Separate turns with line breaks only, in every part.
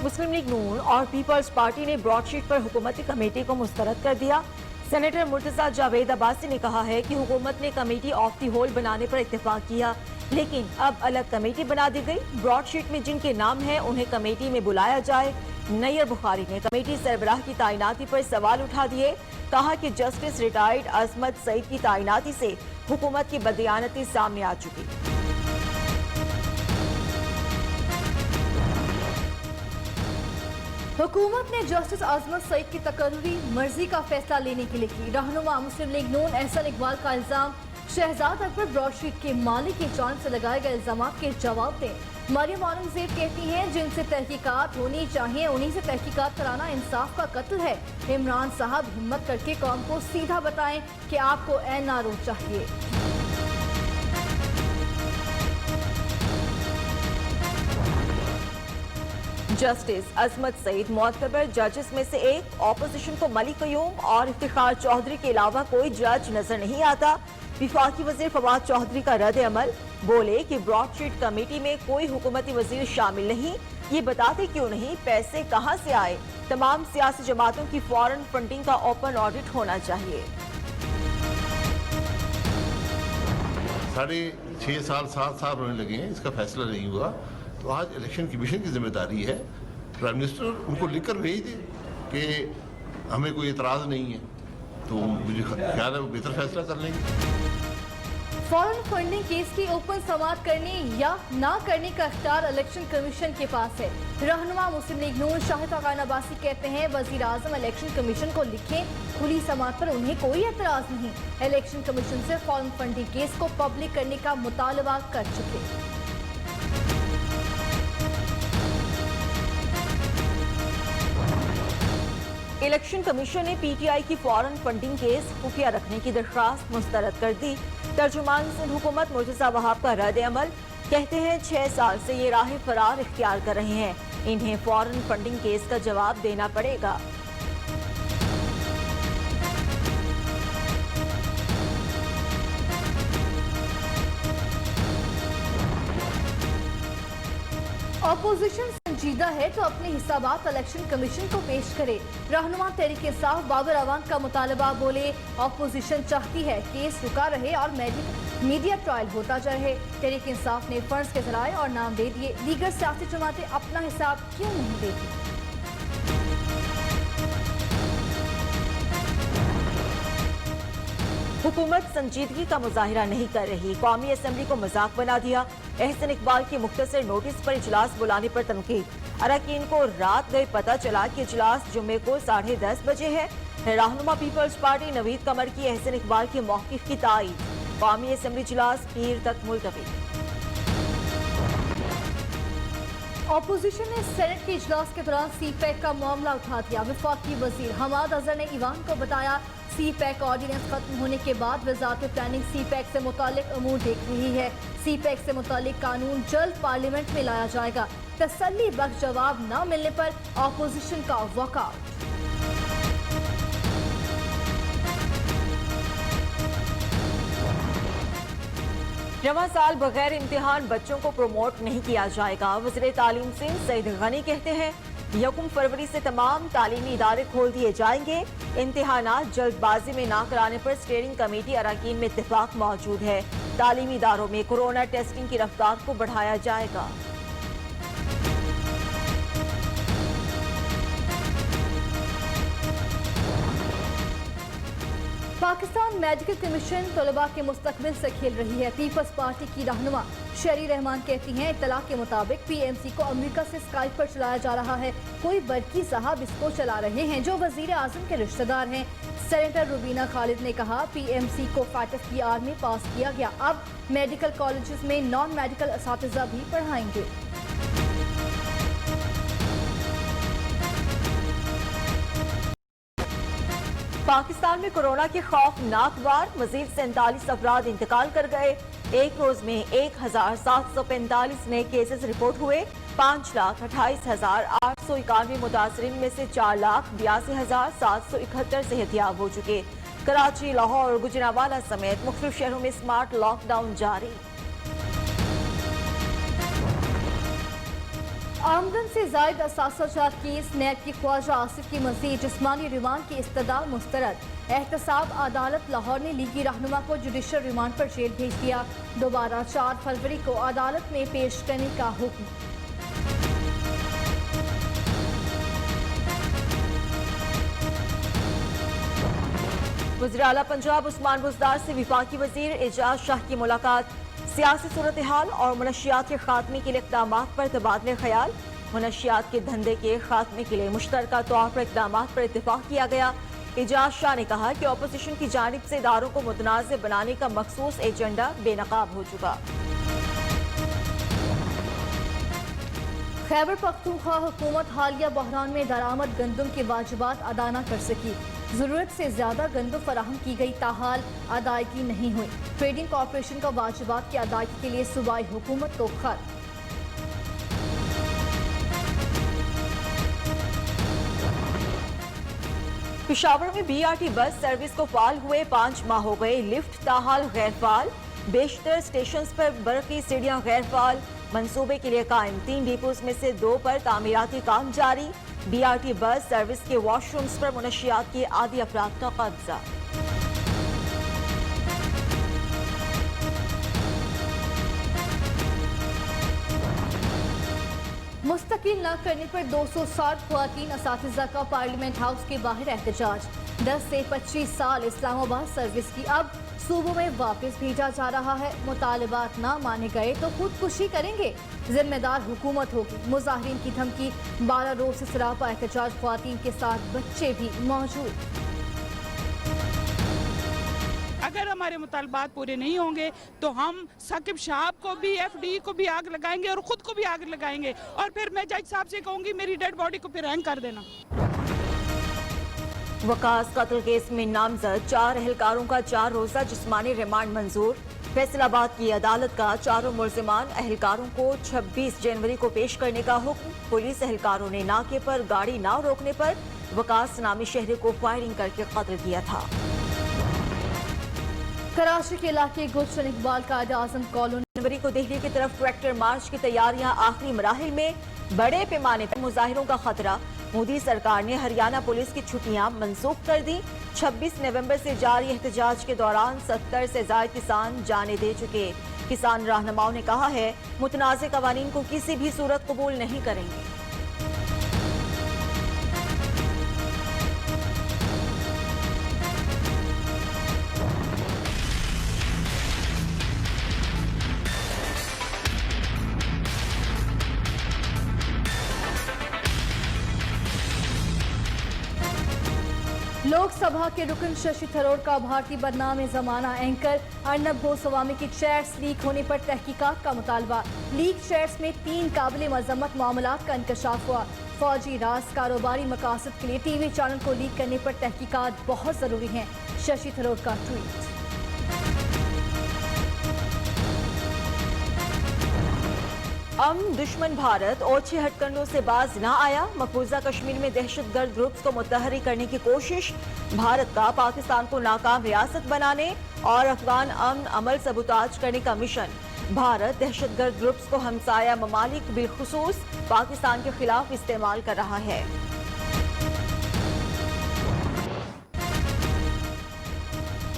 मुस्लिम league नून और peoples party ने broadsheet पर हुकूमती कमेटी को मुस्तरद कर दिया। सेनेटर मुर्तजा जावेद अब्बासी ने कहा है कि हुकूमत ने कमेटी ऑफ दी होल बनाने पर इत्तेफाक किया, लेकिन अब अलग कमेटी बना दी गई। ब्रॉडशीट में जिनके नाम हैं उन्हें कमेटी में बुलाया जाए। नैयर बुखारी ने कमेटी सरबराह की तैनाती पर सवाल उठा दिए, कहा कि जस्टिस रिटायर्ड अजमत सईद की तैनाती से हुकूमत की बददियानती सामने आ चुकी।
हुकूमत ने जस्टिस अजमत सईद की तकर्रुरी मर्जी का फैसला लेने के लिए की। रहनुमा मुस्लिम लीग नून एहसन इकबाल का इल्जाम, शहजाद अकबर ब्रॉडशीट के मालिक की जान से लगाए गए इल्जाम के जवाब दें। मरियम औरंगजेब कहती हैं जिनसे तहकीकात होनी चाहिए उन्हीं से तहकीकात कराना इंसाफ का कत्ल है। इमरान साहब हिम्मत करके कौम को सीधा बताएं कि आपको एनआरओ चाहिए।
जस्टिस अजमत सईद मोतबर जजेस में से एक। ऑपोजिशन को मलिक कयूम और इफ्तिखार चौधरी के अलावा कोई जज नजर नहीं आता। विफाकी वजीर फवाद चौधरी का रद्द अमल, बोले कि ब्रॉडशीट कमेटी में कोई हुकूमती वजीर शामिल नहीं, ये बताते क्यों नहीं, पैसे कहां से आए। तमाम सियासी जमातों की फॉरेन फंडिंग का ओपन ऑडिट होना चाहिए।
6.5 साल 7 साल होने लगे हैं, इसका फैसला नहीं हुआ, तो आज इलेक्शन कमीशन की जिम्मेदारी है। प्राइम मिनिस्टर उनको लिखकर भेज दे कि हमें कोई एतराज नहीं है, तो मुझे ख्याल है वो बेहतर फैसला कर लेंगे।
फॉरेन फंडिंग केस की ओपन समाअत करने या ना करने का इख्तियार इलेक्शन कमीशन के पास है। रहनुमा मुस्लिम लीग नून शाहिद खान अब्बासी कहते हैं वजीर आजम इलेक्शन कमीशन को लिखें, खुली समाअत पर उन्हें कोई एतराज नहीं। इलेक्शन कमीशन से फॉरेन फंडिंग केस को पब्लिक करने का मुतालबा कर चुके।
इलेक्शन कमीशन ने पीटीआई की फॉरेन फंडिंग केस खुफिया रखने की दरख्वास्त मुस्तरद कर दी। तर्जुमान सिंध हुकूमत मुर्तजा वहाब का रद्द अमल, कहते हैं 6 साल से ये राह फरार इख्तियार कर रहे हैं, इन्हें फॉरेन फंडिंग केस का जवाब देना पड़ेगा।
ऑपोजिशन संजीदा है तो अपने हिसाबात इलेक्शन कमीशन को पेश करे। रहनुमा तहरीक इंसाफ बाबर अवान का मुतालबा, बोले ऑपोजिशन चाहती है केस रुका रहे और मीडिया ट्रायल होता रहे। तहरीक इंसाफ ने फर्ज के जराए और नाम दे दिए, दीगर सियासी जमातें अपना हिसाब क्यों नहीं देती।
हुकूमत संजीदगी का मुजाहिरा नहीं कर रही, कौमी असम्बली को मजाक बना दिया। एहसन इकबाल के मुख्तसर नोटिस पर इजलास बुलाने पर तनकीद। अरकान को रात गए पता चला कि इजलास जुम्मे को 10:30 बजे है। रहनुमा पीपल्स पार्टी नवीद कमर की एहसन इकबाल के मौकिफ की तायीद। कौमी असम्बली इजलास पीर तक मुलतवी।
ऑपोजिशन ने सेनेट के इजलास के दौरान सी पैक का मामला उठा दिया। वफाकी वजीर हमाद अजहर ने ईवान को बताया सी पैक ऑर्डिनेंस खत्म होने के बाद वजारत प्लानिंग सी पैक से मुतालिक अमूर देख रही है। सी पैक से मुतालिक कानून जल्द पार्लियामेंट में लाया जाएगा। तसल्ली बख्श जवाब न मिलने पर ऑपोजिशन का वॉकआउट।
रवा साल बगैर इम्तिहान बच्चों को प्रमोट नहीं किया जाएगा। वज़ीर तालीम सिंह सईद गनी कहते हैं 1 फरवरी से तमाम तालीमी इदारे खोल दिए जाएंगे। इम्तिहानात जल्दबाजी में ना कराने पर स्टीयरिंग कमेटी अरकान में इत्तेफाक मौजूद है। तालीमी इदारों में कोरोना टेस्टिंग की रफ्तार को बढ़ाया जाएगा।
पाकिस्तान मेडिकल कमीशन तलबा के मुस्तकबिल से खेल रही है। पीपल्स पार्टी की रहनुमा शेरी रहमान कहती हैं इत्तला के मुताबिक पीएमसी को अमेरिका से स्काइप पर चलाया जा रहा है। कोई बरकी साहब इसको चला रहे हैं जो वजीर आजम के रिश्तेदार हैं। सेनेटर रुबीना खालिद ने कहा पीएमसी को FATF में पास किया गया, अब मेडिकल कॉलेजेस में नॉन मेडिकल असातिज़ा भी पढ़ाएंगे।
पाकिस्तान में कोरोना के खौफनाक वार, मजीद 47 अफराद इंतकाल कर गए। एक रोज में 1745 नए केसेस रिपोर्ट हुए। 5,28,891 मुतासरीन में से 4,82,771 सेहतियाब हो चुके। कराची, लाहौर और गुजरांवाला समेत मुख्तलिफ शहरों में स्मार्ट लॉकडाउन जारी।
आमदन से जायद असासाजात केस नैब की ख्वाजा आसिफ की मजीद जिस्मानी रिमांड की इस्तदा मुस्तरद। एहतसाब अदालत लाहौर ने लीगी रहनुमा को जुडिशल रिमांड पर जेल भेज दिया। दोबारा 4 फरवरी को अदालत में पेश करने का हुक्म।
वज़ीर आला पंजाब उस्मान बुज़दार से वफाकी वज़ीर एजाज शाह की मुलाकात। सियासी सूरत हाल और मनशियात के खात्मे के लिए इक़दाम पर तबादले ख्याल। मनशियात के धंधे के खात्मे के लिए मुश्तरका तौर पर इक़दाम पर इत्तेफाक किया गया। एजाज शाह ने कहा कि अपोजिशन की जानिब से इदारों को मुतनाज़ बनाने का मखसूस एजेंडा बेनकाब हो चुका।
खैबर पख्तूनख्वा हुकूमत हालिया बहरान में दरामद गंदम के वाजिबात अदा न कर सकी। जरूरत से ज्यादा गंदम फराहम की गई, ताहाल अदायगी नहीं हुई। ट्रेडिंग कॉरपोरेशन का वाजिबात की अदायगी के लिए सूबाई हुकूमत को खत।
पेशावर में BRT बस सर्विस को फाल हुए 5 माह हो गए। लिफ्ट ताहाल गैर फाल। बेशतर स्टेशन पर बरकी सीढ़ियां गैर फाल। मंसूबे के लिए कायम 3 डिपोज में से 2 पर तामीराती काम जारी। BRT बस सर्विस के वॉशरूम्स पर मुनशियात के आदि अफराद का कब्जा।
मुस्तकिल न करने पर 260 ख्वातीन असातिज़ा का पार्लियामेंट हाउस के बाहर एहतजाज। 10 से 25 साल इस्लामाबाद सर्विस की अब सूबों में वापस भेजा जा रहा है। मुतालबात ना माने गए तो खुदकुशी करेंगे, जिम्मेदार हुकूमत होगी। मुजाहिरीन की धमकी। 12 रोज से सरापा एहतजाज, ख्वातीन के साथ बच्चे भी मौजूद।
अगर हमारे मुतालबात पूरे नहीं होंगे तो हम साकिब साहब को भी, FD को भी आग लगाएंगे और खुद को भी आग लगाएंगे। और फिर मैं जज साहब से कहूंगी मेरी डेड बॉडी को फिर हैंग कर देना।
वकास कत्ल केस में नामजद 4 अहलकारों का 4 रोजा जिस्मानी रिमांड मंजूर। फैसलाबाद की अदालत का चारों मुल्जिमान अहलकारों को 26 जनवरी को पेश करने का हुक्म। पुलिस अहलकारों ने नाके पर गाड़ी न रोकने पर वकास नामी शहरी को फायरिंग करके कत्ल किया था।
कराची के इलाके गुलशन इकबाल कायदे आजम कॉलोनी
जनवरी को दिल्ली की तरफ ट्रैक्टर मार्च की तैयारियां आखिरी मराहिल में। बड़े पैमाने पर मुजाहिरों का खतरा। मोदी सरकार ने हरियाणा पुलिस की छुट्टियां मनसूख कर दी। 26 नवंबर से जारी एहतजाज के दौरान 70 से ज्यादा किसान जाने दे चुके। किसान रहनुमाओं ने कहा है मुतनाज़ कवानीन को किसी भी सूरत कबूल नहीं करेंगे।
लोकसभा के रुकन शशि थरूर का भारतीय बदनाम जमाना एंकर अर्नब गोस्वामी की चैट्स लीक होने पर तहकीकात का मुतालबा। लीक चैट्स में 3 काबिल मजम्मत मामलात का इंकशाफ हुआ। फौजी राज कारोबारी मकासद के लिए टीवी चैनल को लीक करने पर तहकीकात बहुत जरूरी है। शशि थरूर का ट्वीट।
दुश्मन भारत ओछे हथकंडों से बाज ना आया। मकबूजा कश्मीर में दहशतगर्द ग्रुप्स को मुतहर्रिक करने की कोशिश। भारत का पाकिस्तान को नाकाम रियासत बनाने और अफगान अमन अमल सबूताज करने का मिशन। भारत दहशतगर्द ग्रुप्स को हमसाया ममालिक बिलखुसूस पाकिस्तान के खिलाफ इस्तेमाल कर रहा है।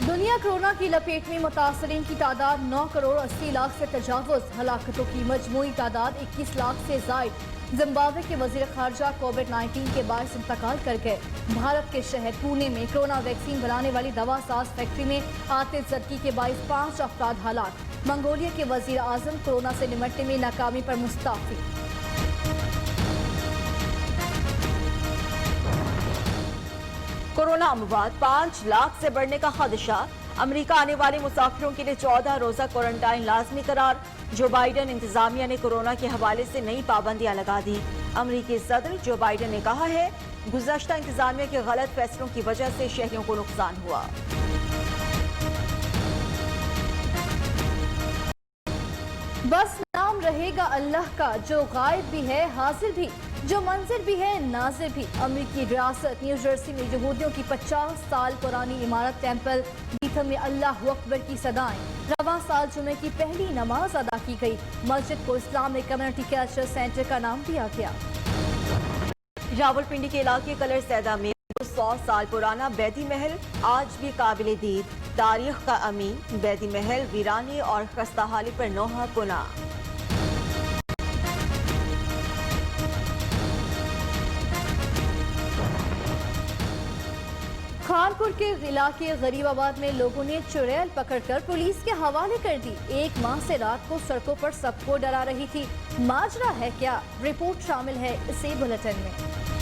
दुनिया कोरोना की लपेट में मुतासरीन की तादाद 9 करोड़ 80 लाख से तजावुज। हलाकतों की मजमूई तादाद 21 लाख से जायद। जिम्बाब्वे के वजीर खारजा कोविड-19 के बायस इंतकाल कर गए। भारत के शहर पुणे में कोरोना वैक्सीन बनाने वाली दवा साज फैक्ट्री में आतिश ज़दगी के बायस 5 अफराद हलाक। मंगोलिया के वजीर आजम कोरोना से निपटने में नाकामी पर मुस्ताफी।
कोरोना अमवात 5 लाख से बढ़ने का खदशा। अमेरिका आने वाले मुसाफिरों के लिए 14 रोजा क्वारंटाइन लाजमी करार। जो बाइडन इंतजामिया ने कोरोना के हवाले से नई पाबंदियां लगा दी। अमेरिकी सदर जो बाइडन ने कहा है गुज़श्ता इंतजामिया के गलत फैसलों की वजह से शहरियों को नुकसान हुआ।
बस नाम रहेगा अल्लाह का, जो गायब भी है हाजिर भी, जो मंजिर भी है नाजिर भी। अमेरिकी रियासत न्यू जर्सी में यहूदियों की 50 साल पुरानी इमारत टेम्पल रिथम में अल्लाह अकबर की सदाएं। रवां साल जुमे की पहली नमाज अदा की गई। मस्जिद को इस्लामिक कम्युनिटी कल्चर सेंटर का नाम दिया गया।
रावलपिंडी के इलाके कलर सैदा में 100 साल पुराना बैदी महल आज भी काबिल दीद। तारीख का अमीन बैदी महल वीराने और खस्ताहाली पर नोहा कुना।
खानपुर के इलाके गरीबाबाद में लोगों ने चुड़ैल पकड़कर पुलिस के हवाले कर दी। 1 माह से रात को सड़कों पर सबको डरा रही थी। माजरा है क्या? रिपोर्ट शामिल है इसी बुलेटिन में।